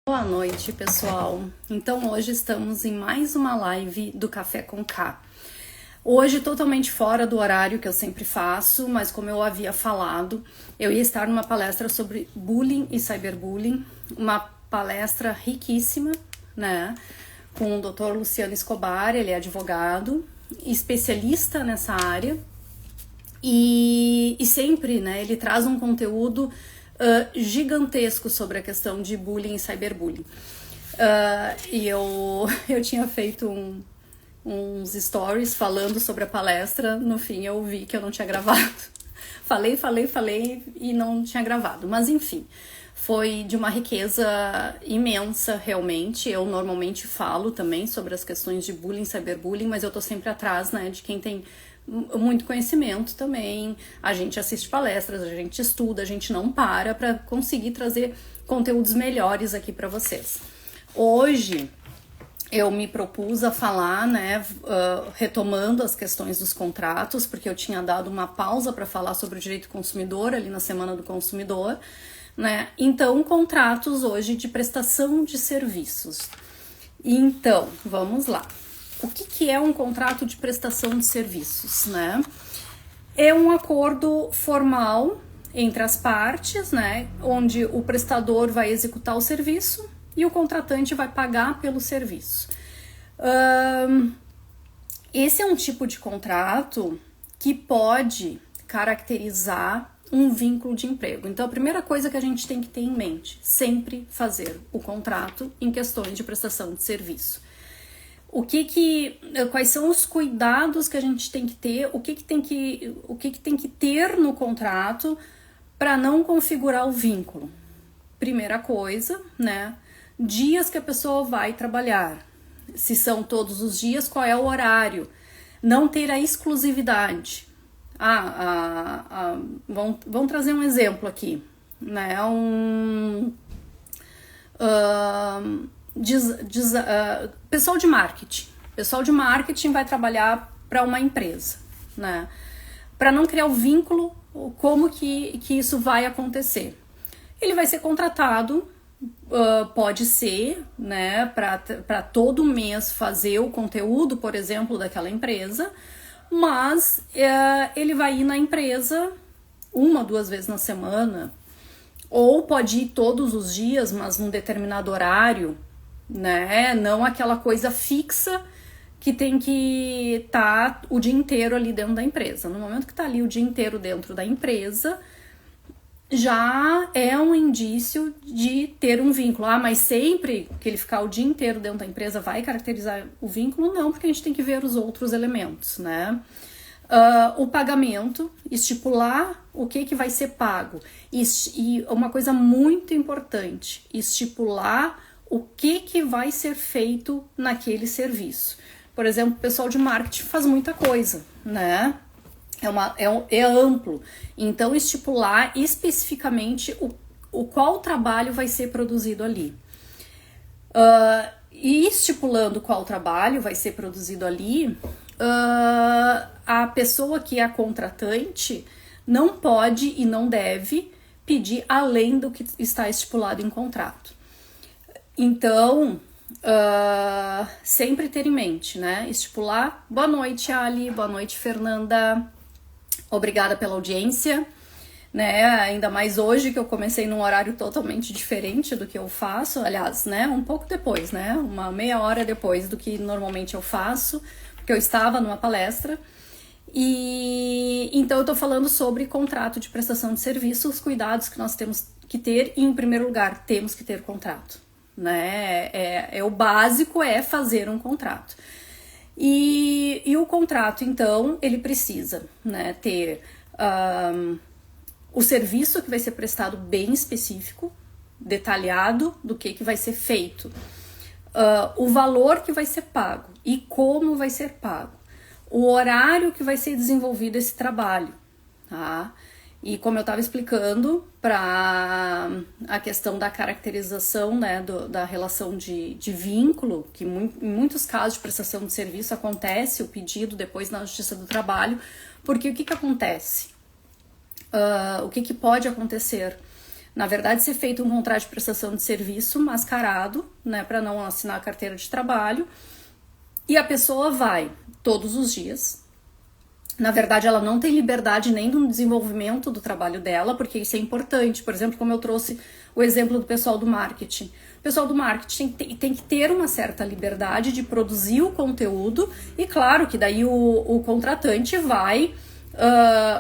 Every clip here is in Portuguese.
Boa noite, pessoal. Então, hoje estamos em mais uma live do Café com K. Hoje, totalmente fora do horário que eu sempre faço, mas como eu havia falado, eu ia estar numa palestra sobre bullying e cyberbullying, uma palestra riquíssima, né, com o Dr. Luciano Escobar. Ele é advogado, especialista nessa área, e sempre, né, ele traz um conteúdo gigantesco sobre a questão de bullying e cyberbullying. E eu tinha feito uns stories falando sobre a palestra. No fim eu vi que eu não tinha gravado. falei e não tinha gravado. Mas enfim, foi de uma riqueza imensa, realmente. Eu normalmente falo também sobre as questões de bullying e cyberbullying, mas eu tô sempre atrás, né, de quem tem muito conhecimento também. A gente assiste palestras, a gente estuda, a gente não para conseguir trazer conteúdos melhores aqui para vocês. Hoje eu me propus a falar, né, retomando as questões dos contratos, porque eu tinha dado uma pausa para falar sobre o direito consumidor ali na Semana do Consumidor, né? Então, contratos hoje de prestação de serviços. Então, vamos lá. O que é um contrato de prestação de serviços, né? É um acordo formal entre as partes, né? Onde o prestador vai executar o serviço e o contratante vai pagar pelo serviço. Esse é um tipo de contrato que pode caracterizar um vínculo de emprego. Então, a primeira coisa que a gente tem que ter em mente, sempre fazer o contrato em questões de prestação de serviço. Quais são os cuidados que a gente tem que ter, o que tem que ter no contrato para não configurar o vínculo? Primeira coisa, né? Dias que a pessoa vai trabalhar. Se são todos os dias, qual é o horário? Não ter a exclusividade. Vamos trazer um exemplo aqui, né? Pessoal de marketing. Pessoal de marketing vai trabalhar para uma empresa, né? Para não criar o vínculo, como que isso vai acontecer? Ele vai ser contratado, pode ser, né, para todo mês fazer o conteúdo, por exemplo, daquela empresa, mas ele vai ir na empresa 1 ou 2 vezes na semana, ou pode ir todos os dias, mas num determinado horário, né? Não aquela coisa fixa que tem que estar o dia inteiro ali dentro da empresa. No momento que está ali o dia inteiro dentro da empresa, já é um indício de ter um vínculo. Mas sempre que ele ficar o dia inteiro dentro da empresa vai caracterizar o vínculo? Não, porque a gente tem que ver os outros elementos, né? O pagamento, estipular o que vai ser pago. E uma coisa muito importante, estipular o que vai ser feito naquele serviço. Por exemplo, o pessoal de marketing faz muita coisa, né? É amplo. Então, estipular especificamente qual trabalho vai ser produzido ali. E estipulando qual trabalho vai ser produzido ali, a pessoa que é a contratante não pode e não deve pedir além do que está estipulado em contrato. Então, sempre ter em mente, né? Estipular. Boa noite, Ali. Boa noite, Fernanda. Obrigada pela audiência, né? Ainda mais hoje que eu comecei num horário totalmente diferente do que eu faço. Aliás, né? Um pouco depois, né? Uma meia hora depois do que normalmente eu faço, porque eu estava numa palestra. E então eu tô falando sobre contrato de prestação de serviço, os cuidados que nós temos que ter. E em primeiro lugar, temos que ter contrato, né? O básico é fazer um contrato. E o contrato, então, ele precisa, né, ter o serviço que vai ser prestado bem específico, detalhado do que vai ser feito, o valor que vai ser pago e como vai ser pago, o horário que vai ser desenvolvido esse trabalho, tá? E como eu estava explicando, para a questão da caracterização, né, da relação de vínculo, que em muitos casos de prestação de serviço acontece o pedido depois na Justiça do Trabalho, porque o que acontece? O que pode acontecer? Na verdade, ser feito um contrato de prestação de serviço mascarado, né, para não assinar a carteira de trabalho, e a pessoa vai todos os dias. Na verdade, ela não tem liberdade nem no desenvolvimento do trabalho dela, porque isso é importante. Por exemplo, como eu trouxe o exemplo do pessoal do marketing. O pessoal do marketing tem que ter uma certa liberdade de produzir o conteúdo, e claro que daí o contratante vai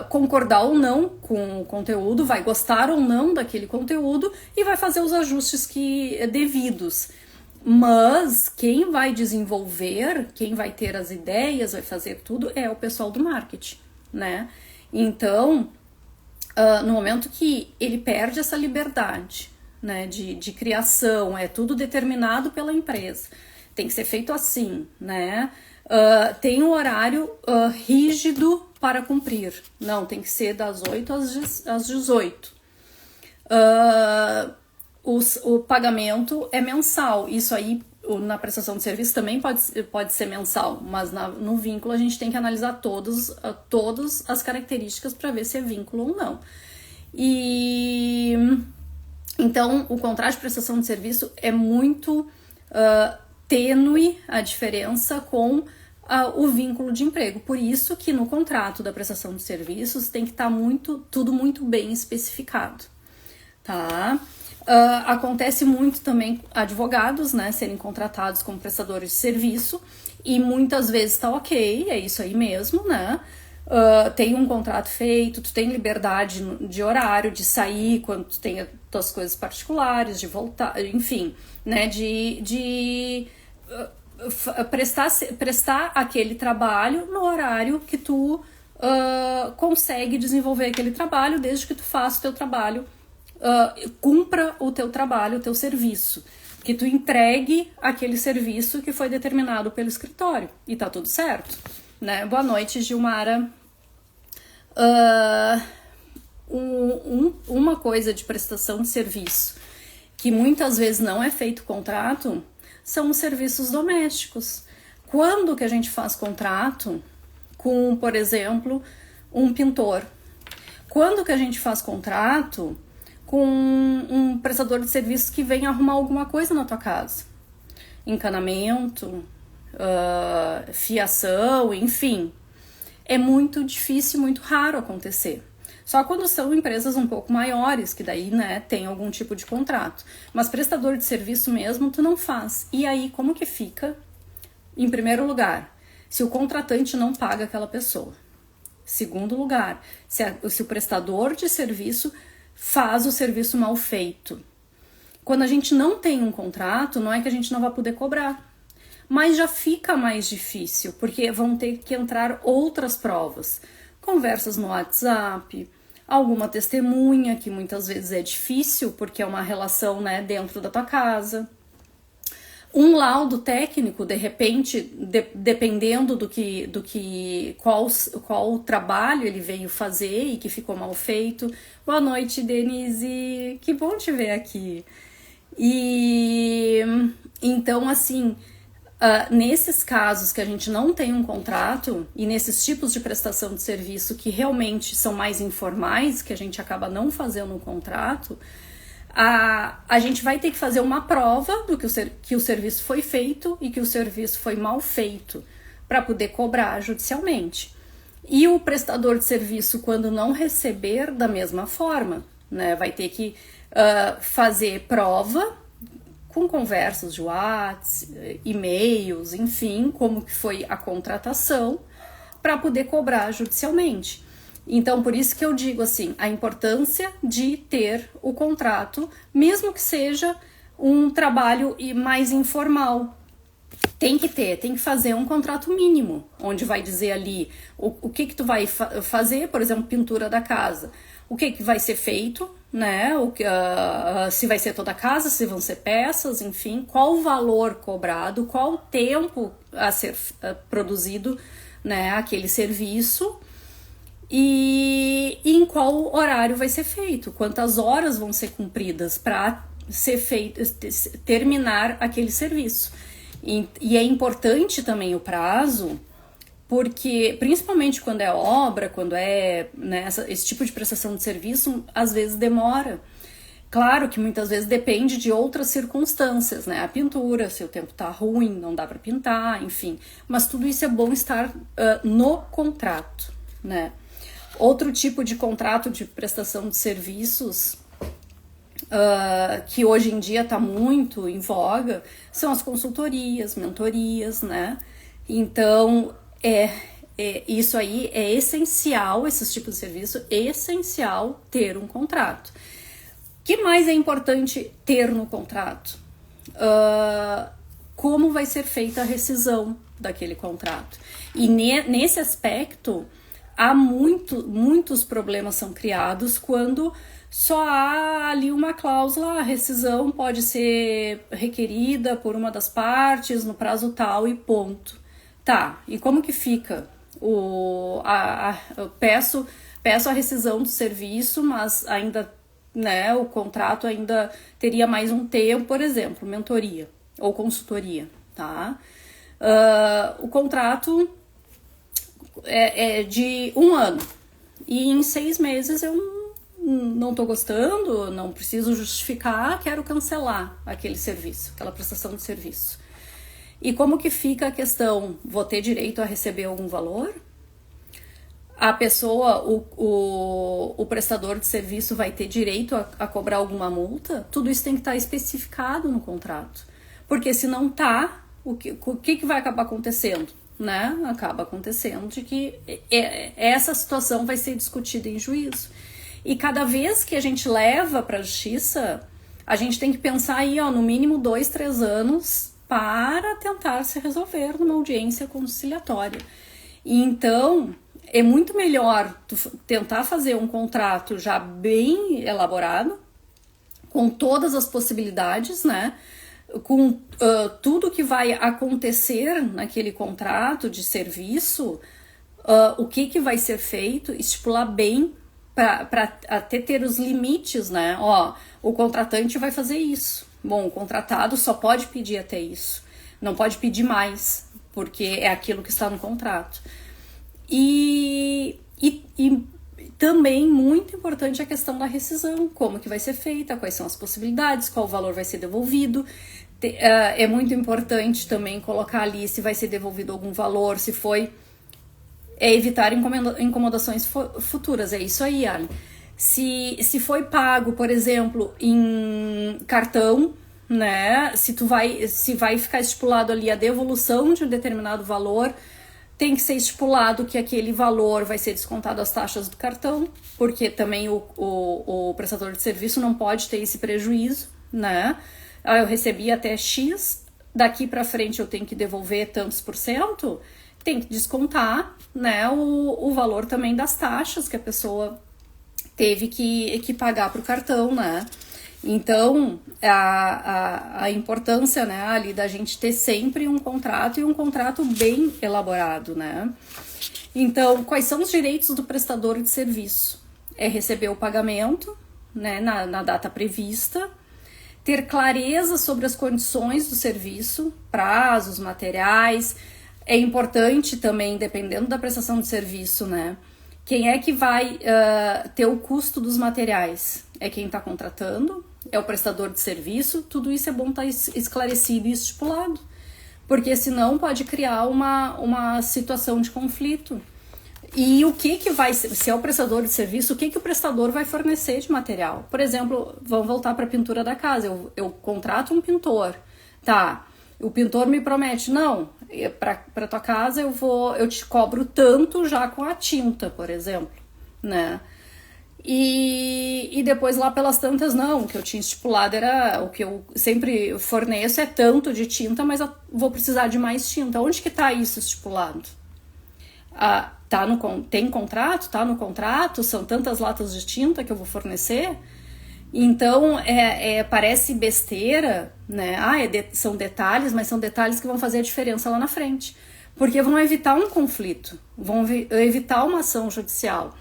concordar ou não com o conteúdo, vai gostar ou não daquele conteúdo e vai fazer os ajustes devidos. Mas quem vai desenvolver, quem vai ter as ideias, vai fazer tudo, é o pessoal do marketing, né? Então, no momento que ele perde essa liberdade, né, de criação, é tudo determinado pela empresa, tem que ser feito assim, né? Tem um horário rígido para cumprir, não, tem que ser das 8 às 18. O pagamento é mensal, isso aí na prestação de serviço também pode ser mensal, mas no vínculo a gente tem que analisar todas as características para ver se é vínculo ou não. E então o contrato de prestação de serviço é muito tênue a diferença com o vínculo de emprego. Por isso que no contrato da prestação de serviços tem que estar tudo muito bem especificado, tá? Acontece muito também advogados, né, serem contratados como prestadores de serviço, e muitas vezes tá ok, é isso aí mesmo, né? Tem um contrato feito, tu tem liberdade de horário, de sair quando tu tem as tuas coisas particulares, de voltar, enfim, né, de prestar aquele trabalho no horário que tu consegue desenvolver aquele trabalho, desde que tu faça o teu trabalho, cumpra o teu trabalho, o teu serviço, que tu entregue aquele serviço que foi determinado pelo escritório, e tá tudo certo, né? Boa noite, Gilmara. Uma coisa de prestação de serviço que muitas vezes não é feito contrato são os serviços domésticos. Quando que a gente faz contrato com, por exemplo, um pintor? Quando que a gente faz contrato com um prestador de serviços que vem arrumar alguma coisa na tua casa? Encanamento, fiação, enfim. É muito difícil, muito raro acontecer. Só quando são empresas um pouco maiores, que daí, né, tem algum tipo de contrato. Mas prestador de serviço mesmo, tu não faz. E aí, como que fica? Em primeiro lugar, se o contratante não paga aquela pessoa. Segundo lugar, se o prestador de serviço faz o serviço mal feito. Quando a gente não tem um contrato, não é que a gente não vai poder cobrar, mas já fica mais difícil, porque vão ter que entrar outras provas. Conversas no WhatsApp, alguma testemunha, que muitas vezes é difícil, porque é uma relação, né, dentro da tua casa. Um laudo técnico, de repente, dependendo qual trabalho ele veio fazer e que ficou mal feito. Boa noite, Denise, que bom te ver aqui. E então, assim, nesses casos que a gente não tem um contrato, e nesses tipos de prestação de serviço que realmente são mais informais, que a gente acaba não fazendo um contrato, a gente vai ter que fazer uma prova do que o serviço foi feito e que o serviço foi mal feito, para poder cobrar judicialmente. E o prestador de serviço, quando não receber, da mesma forma, né, vai ter que fazer prova com conversas de WhatsApp, e-mails, enfim, como que foi a contratação, para poder cobrar judicialmente. Então, por isso que eu digo assim, a importância de ter o contrato, mesmo que seja um trabalho mais informal. Tem que fazer um contrato mínimo, onde vai dizer ali o que tu vai fazer, por exemplo, pintura da casa, o que vai ser feito, né? Se vai ser toda a casa, se vão ser peças, enfim, qual o valor cobrado, qual o tempo a ser produzido, né, aquele serviço, e em qual horário vai ser feito, quantas horas vão ser cumpridas para ser feito, terminar aquele serviço. E é importante também o prazo, porque principalmente quando é obra, quando é, né, esse tipo de prestação de serviço, às vezes demora. Claro que muitas vezes depende de outras circunstâncias, né? A pintura, se o tempo tá ruim, não dá para pintar, enfim. Mas tudo isso é bom estar no contrato, né? Outro tipo de contrato de prestação de serviços que hoje em dia está muito em voga são as consultorias, mentorias, né? Então, isso aí é essencial, esses tipos de serviço, é essencial ter um contrato. O que mais é importante ter no contrato? Como vai ser feita a rescisão daquele contrato. E nesse aspecto, muitos problemas são criados quando só há ali uma cláusula, a rescisão pode ser requerida por uma das partes no prazo tal e ponto. Tá, e como que fica? Eu peço a rescisão do serviço, mas ainda, né, o contrato ainda teria mais um tempo, por exemplo, mentoria ou consultoria, tá? O contrato é de 1 ano e em 6 meses eu não tô gostando, não preciso justificar, quero cancelar aquele serviço, aquela prestação de serviço. E como que fica a questão? Vou ter direito a receber algum valor? A pessoa, o prestador de serviço vai ter direito a cobrar alguma multa? Tudo isso tem que estar especificado no contrato. Porque se não tá, o que vai acabar acontecendo? Né? Acaba acontecendo de que essa situação vai ser discutida em juízo. E cada vez que a gente leva para a justiça, a gente tem que pensar aí, no mínimo 2, 3 anos para tentar se resolver numa audiência conciliatória. E então, é muito melhor tu tentar fazer um contrato já bem elaborado, com todas as possibilidades, né? Com tudo que vai acontecer naquele contrato de serviço, o que vai ser feito, estipular bem para até ter os limites, né? O contratante vai fazer isso. Bom, o contratado só pode pedir até isso. Não pode pedir mais, porque é aquilo que está no contrato. E também muito importante a questão da rescisão, como que vai ser feita, quais são as possibilidades, qual valor vai ser devolvido. É muito importante também colocar ali se vai ser devolvido algum valor, se foi... evitar incomodações futuras, é isso aí, Ali. Se foi pago, por exemplo, em cartão, né? Se vai ficar estipulado ali a devolução de um determinado valor, tem que ser estipulado que aquele valor vai ser descontado as taxas do cartão, porque também o prestador de serviço não pode ter esse prejuízo, né? Eu recebi até X, daqui para frente eu tenho que devolver tantos %, tem que descontar, né, o valor também das taxas que a pessoa teve que pagar para o cartão, né? Então, a importância, né, ali da gente ter sempre um contrato e um contrato bem elaborado, né? Então, quais são os direitos do prestador de serviço? É receber o pagamento, né, na data prevista, ter clareza sobre as condições do serviço, prazos, materiais. É importante também, dependendo da prestação de serviço, né? Quem é que vai ter o custo dos materiais? É quem está contratando? É o prestador de serviço? Tudo isso é bom estar esclarecido e estipulado, porque senão pode criar uma situação de conflito. E o que vai, se é o prestador de serviço, o que o prestador vai fornecer de material? Por exemplo, vamos voltar para a pintura da casa. Eu contrato um pintor, tá? O pintor me promete, não, para tua casa eu te cobro tanto já com a tinta, por exemplo, né? E depois lá pelas tantas, não, o que eu tinha estipulado era, o que eu sempre forneço é tanto de tinta, mas eu vou precisar de mais tinta. Onde que tá isso estipulado? Tem contrato? Tá no contrato? São tantas latas de tinta que eu vou fornecer? Então, parece besteira, né? São detalhes, mas são detalhes que vão fazer a diferença lá na frente. Porque vão evitar um conflito, vão evitar uma ação judicial.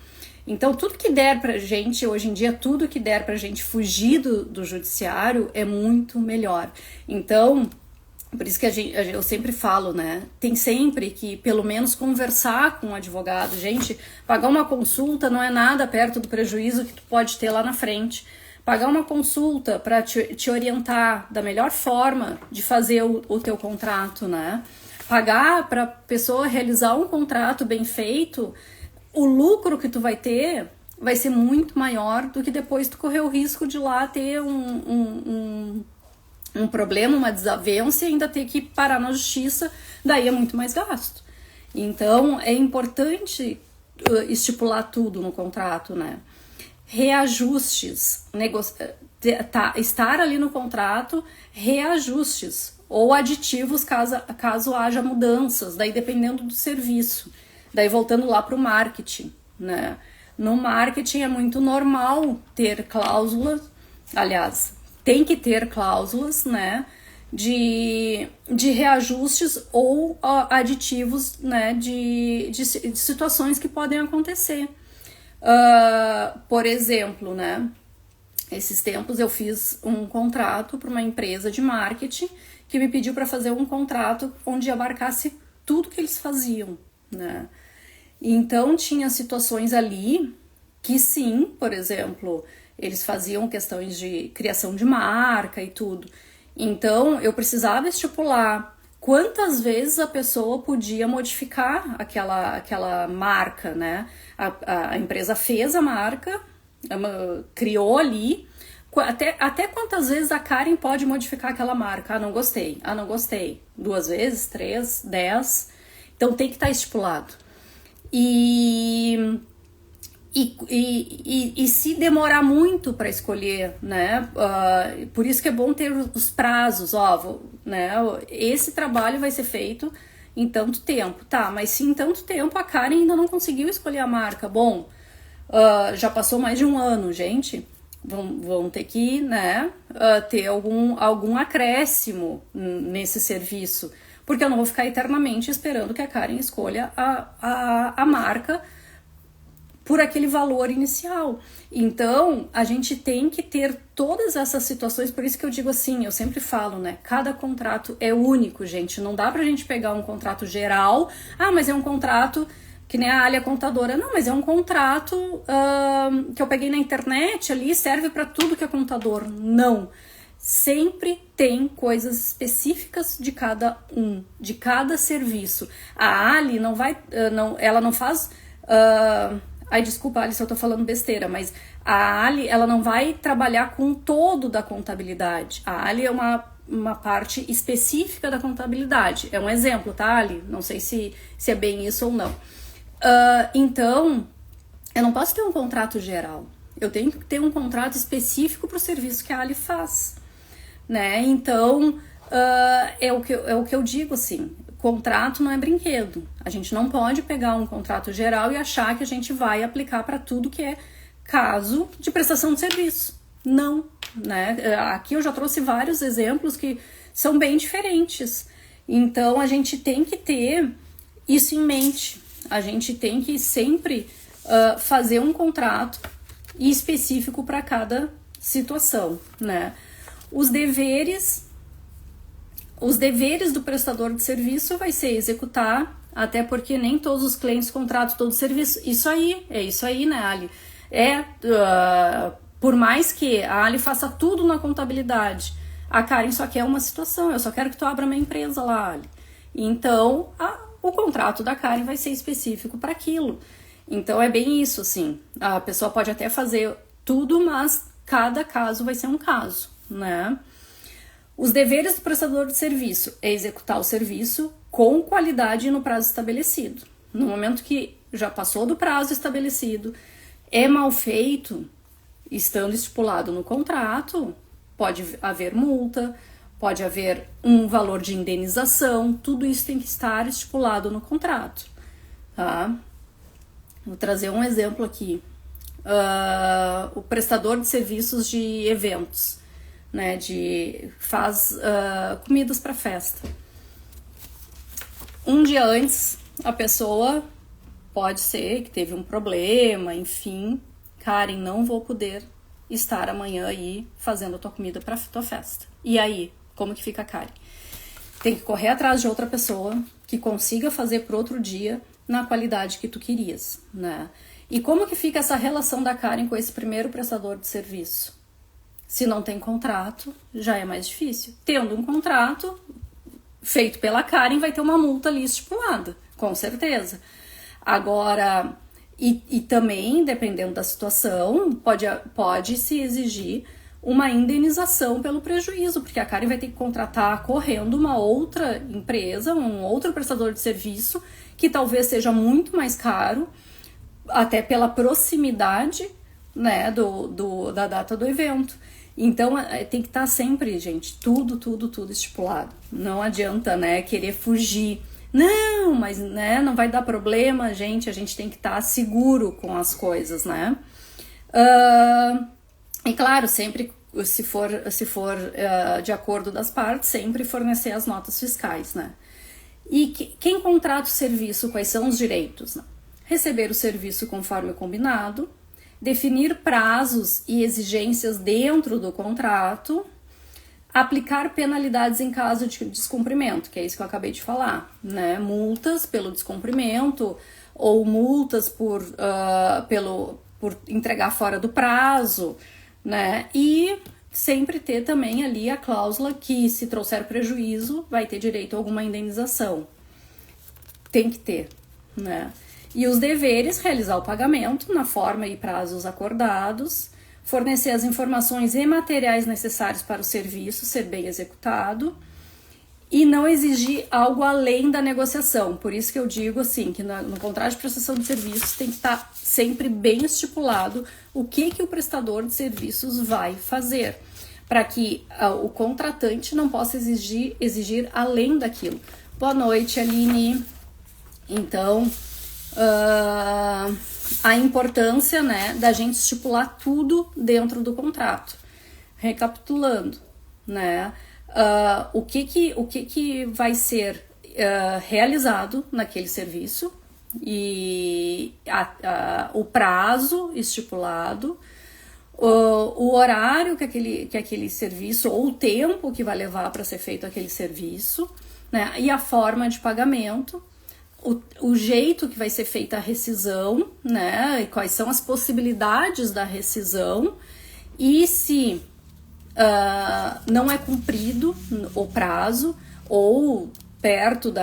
Então, tudo que der pra gente, hoje em dia, tudo que der pra gente fugir do judiciário é muito melhor. Então, por isso que eu sempre falo, né? Tem sempre que, pelo menos, conversar com o advogado. Gente, pagar uma consulta não é nada perto do prejuízo que tu pode ter lá na frente. pagar uma consulta para te orientar da melhor forma de fazer o teu contrato, né? Pagar para a pessoa realizar um contrato bem feito, o lucro que tu vai ter vai ser muito maior do que depois tu correr o risco de lá ter um problema, uma desavença e ainda ter que parar na justiça, daí é muito mais gasto. Então, é importante estipular tudo no contrato, né? Reajustes, estar ali no contrato, reajustes ou aditivos caso haja mudanças, daí dependendo do serviço. Daí voltando lá para o marketing, né? No marketing é muito normal ter cláusulas, aliás, tem que ter cláusulas, né, de reajustes ou aditivos, né, de situações que podem acontecer. Por exemplo, né, esses tempos eu fiz um contrato para uma empresa de marketing que me pediu para fazer um contrato onde abarcasse tudo que eles faziam, né. Então, tinha situações ali que sim, por exemplo, eles faziam questões de criação de marca e tudo. Então, eu precisava estipular quantas vezes a pessoa podia modificar aquela marca, né? A empresa fez a marca, criou ali, até quantas vezes a Karen pode modificar aquela marca. Ah, não gostei. Ah, não gostei. 2 vezes, 3, 10. Então, tem que estar estipulado. E se demorar muito para escolher, né? Por isso que é bom ter os prazos, né? Esse trabalho vai ser feito em tanto tempo, tá? Mas se em tanto tempo a Karen ainda não conseguiu escolher a marca, bom, já passou mais de 1 ano, gente, vão ter que, né? Ter algum acréscimo nesse serviço, porque eu não vou ficar eternamente esperando que a Karen escolha a marca por aquele valor inicial. Então, a gente tem que ter todas essas situações, por isso que eu digo assim, eu sempre falo, né, cada contrato é único, gente, não dá pra gente pegar um contrato geral, mas é um contrato que nem a Alia contadora, não, mas é um contrato que eu peguei na internet ali, serve para tudo que é contador, não. Sempre tem coisas específicas de cada serviço. A Ali não vai, ela não faz... desculpa, Ali, se eu tô falando besteira, mas a Ali, ela não vai trabalhar com todo da contabilidade. A Ali é uma parte específica da contabilidade. É um exemplo, tá, Ali? Não sei se é bem isso ou não. Então, eu não posso ter um contrato geral. Eu tenho que ter um contrato específico para o serviço que a Ali faz, né? Então, é o que eu digo, assim, contrato não é brinquedo. A gente não pode pegar um contrato geral e achar que a gente vai aplicar para tudo que é caso de prestação de serviço. Não, né? Aqui eu já trouxe vários exemplos que são bem diferentes. Então, a gente tem que ter isso em mente. A gente tem que sempre fazer um contrato específico para cada situação, né? Os deveres do prestador de serviço vai ser executar, até porque nem todos os clientes contratam todo o serviço. Isso aí, né, Ali? Por mais que a Ali faça tudo na contabilidade, a Karen só quer uma situação, eu só quero que tu abra minha empresa lá, Ali. Então, o contrato da Karen vai ser específico para aquilo. Então, é bem isso, assim. A pessoa pode até fazer tudo, mas cada caso vai ser um caso, né? Os deveres do prestador de serviço é executar o serviço com qualidade e no prazo estabelecido. No momento que já passou do prazo estabelecido, é mal feito, estando estipulado no contrato, pode haver multa, pode haver um valor de indenização, tudo isso tem que estar estipulado no contrato, tá? Vou trazer um exemplo aqui. O prestador de serviços de eventos, né, faz comidas para festa. Um dia antes, a pessoa pode ser que teve um problema, enfim, Karen, não vou poder estar amanhã aí fazendo a tua comida para tua festa. E aí, como que fica a Karen? Tem que correr atrás de outra pessoa que consiga fazer para outro dia na qualidade que tu querias, né? E como que fica essa relação da Karen com esse primeiro prestador de serviço? Se não tem contrato, já é mais difícil. Tendo um contrato feito pela Karen, vai ter uma multa ali estipulada, com certeza. Agora, e também, dependendo da situação, pode se exigir uma indenização pelo prejuízo, porque a Karen vai ter que contratar correndo uma outra empresa, um outro prestador de serviço, que talvez seja muito mais caro, até pela proximidade, né, da data do evento. Então, tem que estar sempre, gente, tudo estipulado. Não adianta, né, querer fugir. Não, mas, né, não vai dar problema, gente, a gente tem que estar seguro com as coisas, né. E claro, sempre, se for de acordo das partes, sempre fornecer as notas fiscais, né. E quem contrata o serviço, quais são os direitos, né? Receber o serviço conforme o combinado, definir prazos e exigências dentro do contrato, aplicar penalidades em caso de descumprimento, que é isso que eu acabei de falar, né? Multas pelo descumprimento ou multas por entregar fora do prazo, né? E sempre ter também ali a cláusula que, se trouxer prejuízo, vai ter direito a alguma indenização. Tem que ter, né? E os deveres: realizar o pagamento na forma e prazos acordados, fornecer as informações e materiais necessários para o serviço ser bem executado e não exigir algo além da negociação. Por isso que eu digo assim, que no contrato de prestação de serviços tem que estar sempre bem estipulado o que o prestador de serviços vai fazer, para que o contratante não possa exigir além daquilo. Boa noite, Aline. Então, a importância, né, da gente estipular tudo dentro do contrato. Recapitulando, né, o que vai ser realizado naquele serviço e o prazo estipulado, o horário que aquele serviço, ou o tempo que vai levar para ser feito aquele serviço, né, e a forma de pagamento, o jeito que vai ser feita a rescisão, né, e quais são as possibilidades da rescisão, e se não é cumprido o prazo, ou perto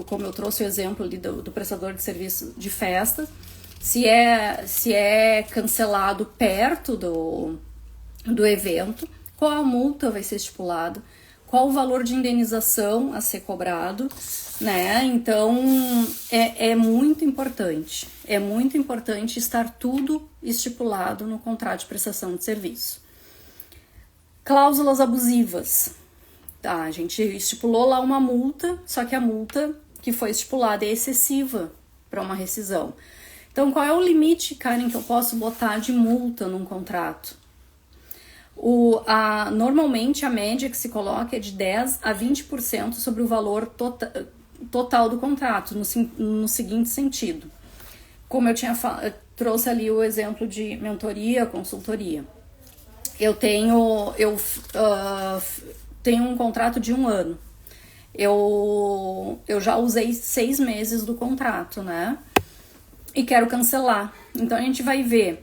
como eu trouxe o exemplo ali do prestador de serviço de festa, se é cancelado perto do evento, qual a multa vai ser estipulada, qual o valor de indenização a ser cobrado, né? Então, é muito importante estar tudo estipulado no contrato de prestação de serviço. Cláusulas abusivas. Tá, a gente estipulou lá uma multa, só que a multa que foi estipulada é excessiva para uma rescisão. Então, qual é o limite, Karen, que eu posso botar de multa num contrato? Normalmente a média que se coloca é de 10% a 20% sobre o valor total do contrato, no seguinte sentido. Como eu trouxe ali o exemplo de mentoria, consultoria. Eu tenho um contrato de 1 ano. Eu já usei 6 meses do contrato, né? E quero cancelar. Então a gente vai ver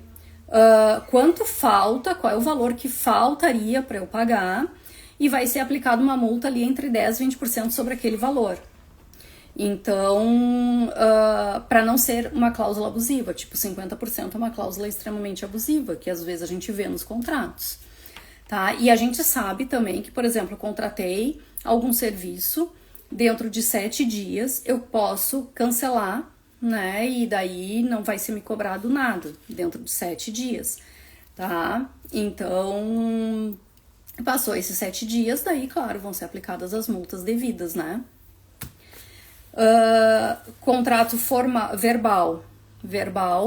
quanto falta, qual é o valor que faltaria para eu pagar, e vai ser aplicada uma multa ali entre 10% e 20% sobre aquele valor. Então, para não ser uma cláusula abusiva, tipo 50% é uma cláusula extremamente abusiva, que às vezes a gente vê nos contratos, tá? E a gente sabe também que, por exemplo, eu contratei algum serviço, dentro de 7 dias eu posso cancelar, né? E daí não vai ser me cobrado nada dentro de 7 dias, tá? Então, passou esses 7 dias, daí, claro, vão ser aplicadas as multas devidas, né? Contrato verbal,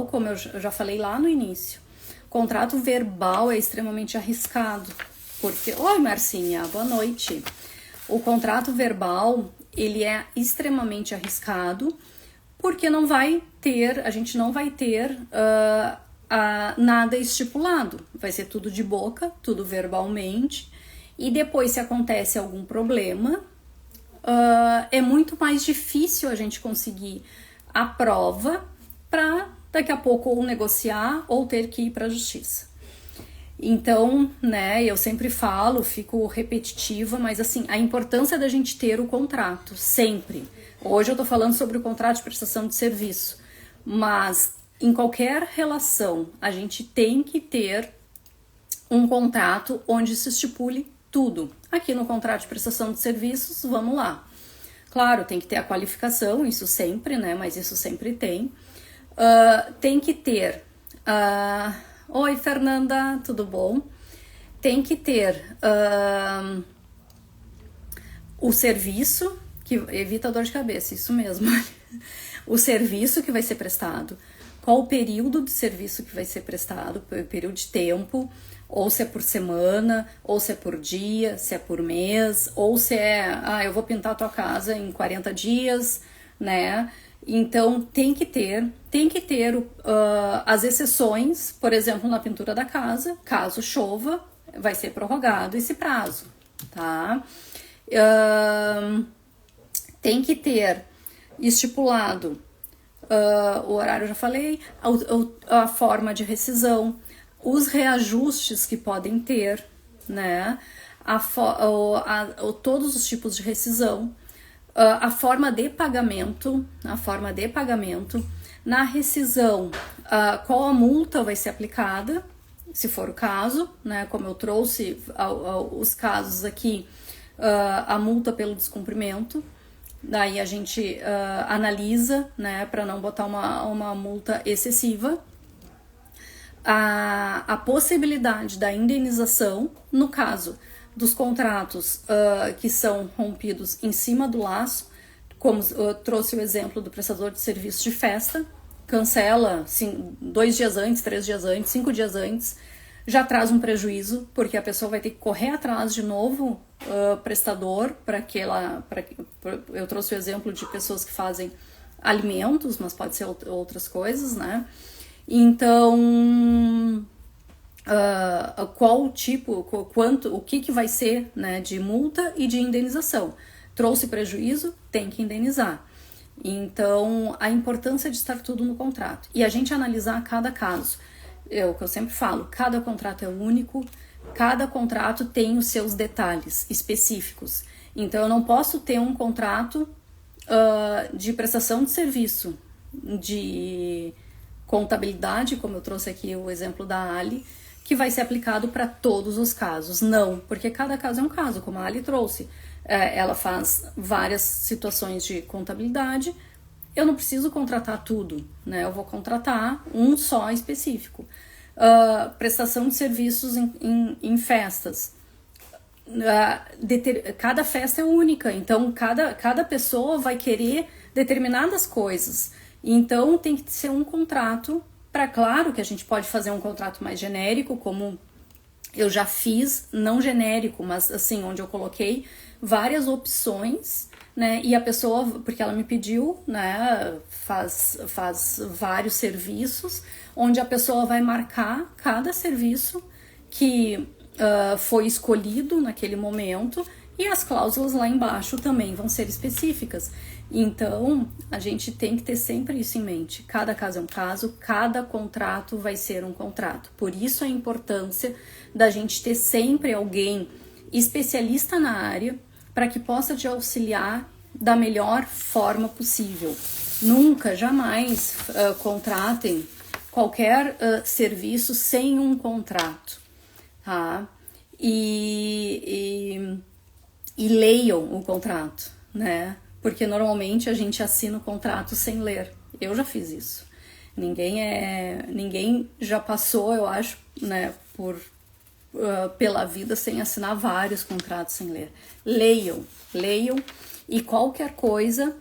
como eu já falei lá no início, contrato verbal é extremamente arriscado, porque... Oi, Marcinha, boa noite. O contrato verbal, ele é extremamente arriscado, porque a gente não vai ter nada estipulado, vai ser tudo de boca, tudo verbalmente, e depois, se acontece algum problema, é muito mais difícil a gente conseguir a prova para daqui a pouco ou negociar ou ter que ir para a justiça. Então, né, eu sempre falo, fico repetitiva, mas assim, a importância da gente ter o contrato, sempre. Hoje eu tô falando sobre o contrato de prestação de serviço, mas em qualquer relação, a gente tem que ter um contrato onde se estipule tudo. Aqui no contrato de prestação de serviços, vamos lá. Claro, tem que ter a qualificação, isso sempre, né, mas isso sempre tem. Tem que ter... Oi, Fernanda, tudo bom? Tem que ter o serviço, que evita dor de cabeça, isso mesmo. O serviço que vai ser prestado, qual o período de serviço que vai ser prestado, período de tempo, ou se é por semana, ou se é por dia, se é por mês, ou se é, eu vou pintar a tua casa em 40 dias, né? Então, tem que ter as exceções, por exemplo, na pintura da casa, caso chova, vai ser prorrogado esse prazo, tá? Tem que ter estipulado o horário, eu já falei, a forma de rescisão, os reajustes que podem ter, né? Todos os tipos de rescisão, a forma de pagamento, na rescisão, qual a multa vai ser aplicada, se for o caso, né? Como eu trouxe os casos aqui, a multa pelo descumprimento, daí a gente analisa, né, para não botar uma multa excessiva, a possibilidade da indenização, no caso dos contratos que são rompidos em cima do laço, como eu trouxe o exemplo do prestador de serviço de festa, cancela 2 dias antes, 3 dias antes, 5 dias antes, já traz um prejuízo, porque a pessoa vai ter que correr atrás de novo prestador eu trouxe o exemplo de pessoas que fazem alimentos, mas pode ser outras coisas, né? Então, qual tipo, quanto, o que vai ser, né, de multa e de indenização. Trouxe prejuízo, tem que indenizar. Então, a importância de estar tudo no contrato. E a gente analisar cada caso. O que eu sempre falo, cada contrato é único, cada contrato tem os seus detalhes específicos. Então, eu não posso ter um contrato de prestação de serviço, de contabilidade, como eu trouxe aqui o exemplo da Ali, que vai ser aplicado para todos os casos. Não, porque cada caso é um caso, como a Ali trouxe. Ela faz várias situações de contabilidade, eu não preciso contratar tudo, né? Eu vou contratar um só específico. Prestação de serviços em festas. Cada festa é única, então cada pessoa vai querer determinadas coisas. Então tem que ser um contrato, claro que a gente pode fazer um contrato mais genérico, como eu já fiz, não genérico, mas assim, onde eu coloquei várias opções, né? E a pessoa, porque ela me pediu, né, faz vários serviços, onde a pessoa vai marcar cada serviço que foi escolhido naquele momento, e as cláusulas lá embaixo também vão ser específicas. Então, a gente tem que ter sempre isso em mente. Cada caso é um caso, cada contrato vai ser um contrato. Por isso a importância da gente ter sempre alguém especialista na área para que possa te auxiliar da melhor forma possível. Nunca, jamais contratem qualquer serviço sem um contrato, tá? E leiam o contrato, né? Porque normalmente a gente assina o contrato sem ler. Eu já fiz isso. Ninguém já passou, eu acho, né, pela vida sem assinar vários contratos sem ler. Leiam, e qualquer coisa,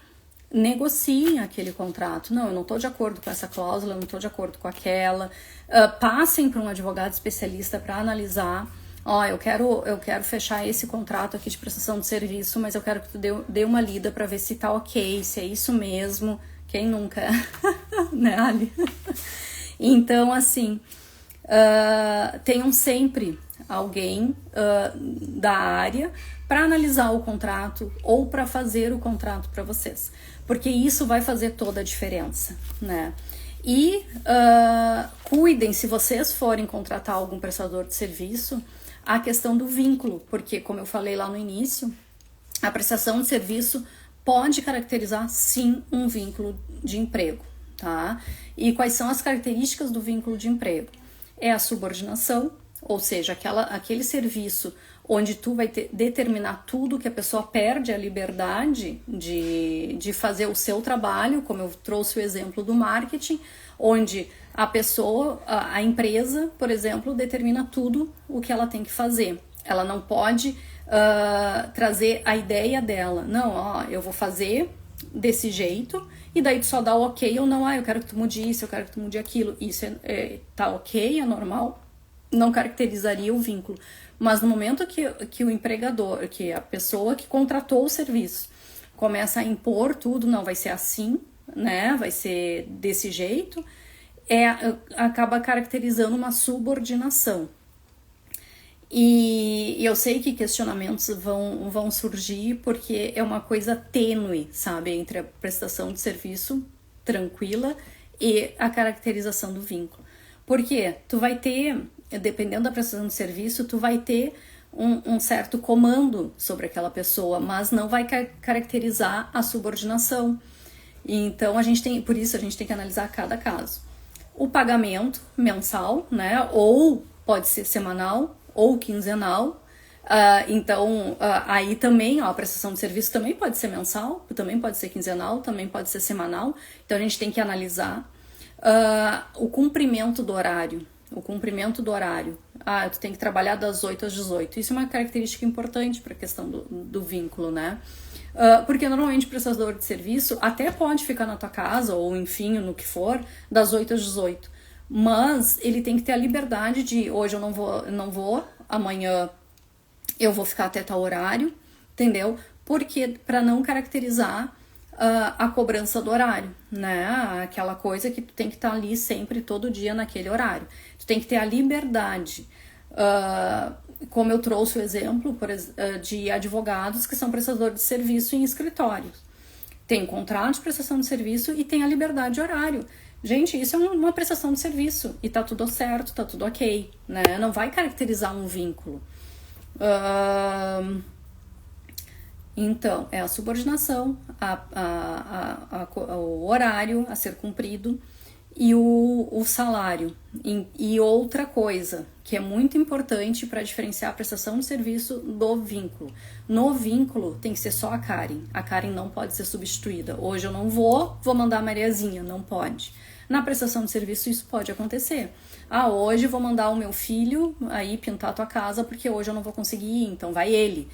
negociem aquele contrato. Não, eu não estou de acordo com essa cláusula, eu não estou de acordo com aquela. Passem para um advogado especialista para analisar. Eu quero fechar esse contrato aqui de prestação de serviço, mas eu quero que tu dê uma lida para ver se tá ok, se é isso mesmo. Quem nunca, né, Ali? Então, assim, tenham sempre alguém da área para analisar o contrato ou para fazer o contrato para vocês, porque isso vai fazer toda a diferença, né? E cuidem, se vocês forem contratar algum prestador de serviço, a questão do vínculo, porque como eu falei lá no início, a prestação de serviço pode caracterizar sim um vínculo de emprego, tá? E quais são as características do vínculo de emprego? É a subordinação, ou seja, aquele serviço onde tu vai determinar tudo, que a pessoa perde a liberdade de fazer o seu trabalho, como eu trouxe o exemplo do marketing, onde a pessoa, a empresa, por exemplo, determina tudo o que ela tem que fazer. Ela não pode trazer a ideia dela. Não, ó, eu vou fazer desse jeito, e daí tu só dá o ok ou não, eu quero que tu mude isso, eu quero que tu mude aquilo. Isso tá ok, é normal, não caracterizaria o vínculo. Mas no momento que o empregador, que a pessoa que contratou o serviço, começa a impor tudo, não, vai ser assim, né, vai ser desse jeito, acaba caracterizando uma subordinação. E eu sei que questionamentos vão surgir porque é uma coisa tênue, sabe, entre a prestação de serviço tranquila e a caracterização do vínculo. Porque tu vai ter, dependendo da prestação de serviço, tu vai ter um certo comando sobre aquela pessoa, mas não vai caracterizar a subordinação. Então, por isso a gente tem que analisar cada caso. O pagamento mensal, né, ou pode ser semanal, ou quinzenal. Aí também, a prestação de serviço também pode ser mensal, também pode ser quinzenal, também pode ser semanal. Então a gente tem que analisar o cumprimento do horário. Tu tem que trabalhar das 8 às 18. Isso é uma característica importante para a questão do vínculo, né? Porque normalmente o prestador de serviço até pode ficar na tua casa, ou enfim, no que for, das 8 às 18. Mas ele tem que ter a liberdade de hoje eu não vou, amanhã eu vou ficar até tal horário, entendeu? Porque para não caracterizar a cobrança do horário, né? Aquela coisa que tu tem que estar ali sempre, todo dia naquele horário. Tu tem que ter a liberdade. Como eu trouxe o exemplo de advogados que são prestadores de serviço em escritórios. Tem contrato de prestação de serviço e tem a liberdade de horário. Gente, isso é uma prestação de serviço e tá tudo certo, tá tudo ok, né? Não vai caracterizar um vínculo. Então, é a subordinação, o horário a ser cumprido e o salário. E outra coisa que é muito importante para diferenciar a prestação de serviço do vínculo. No vínculo tem que ser só a Karen. A Karen não pode ser substituída. Hoje eu não vou mandar a Mariazinha, não pode. Na prestação de serviço isso pode acontecer. Hoje eu vou mandar o meu filho aí pintar a tua casa porque hoje eu não vou conseguir ir, então vai ele.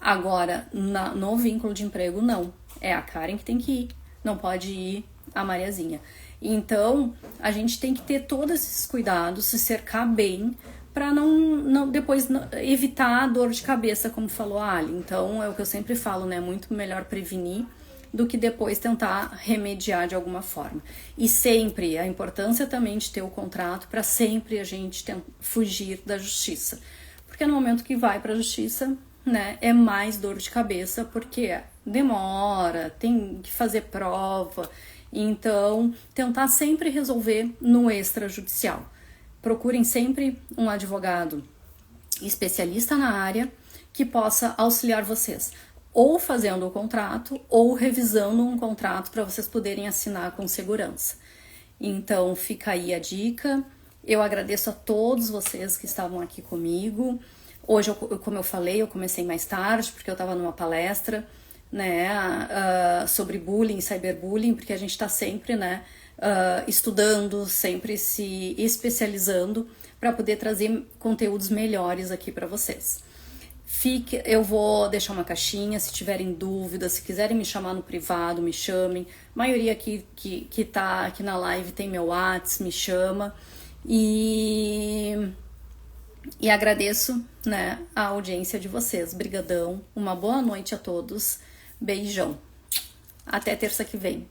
Agora, no vínculo de emprego, não. É a Karen que tem que ir, não pode ir a Mariazinha. Então, a gente tem que ter todos esses cuidados, se cercar bem, para depois evitar a dor de cabeça, como falou a Ali. Então, é o que eu sempre falo, né? Muito melhor prevenir do que depois tentar remediar de alguma forma. E sempre, a importância também de ter o contrato para sempre a gente fugir da justiça. Porque no momento que vai para a justiça, né, é mais dor de cabeça, porque demora, tem que fazer prova. Então, tentar sempre resolver no extrajudicial. Procurem sempre um advogado especialista na área que possa auxiliar vocês, ou fazendo o contrato, ou revisando um contrato para vocês poderem assinar com segurança. Então, fica aí a dica. Eu agradeço a todos vocês que estavam aqui comigo. Hoje, como eu falei, eu comecei mais tarde, porque eu estava numa palestra, né, sobre bullying e cyberbullying, porque a gente está sempre, né, estudando, sempre se especializando para poder trazer conteúdos melhores aqui para vocês. Eu vou deixar uma caixinha, se tiverem dúvidas, se quiserem me chamar no privado, me chamem. A maioria aqui que tá aqui na live tem meu WhatsApp, me chama. E agradeço, né, a audiência de vocês. Brigadão, uma boa noite a todos. Beijão. Até terça que vem.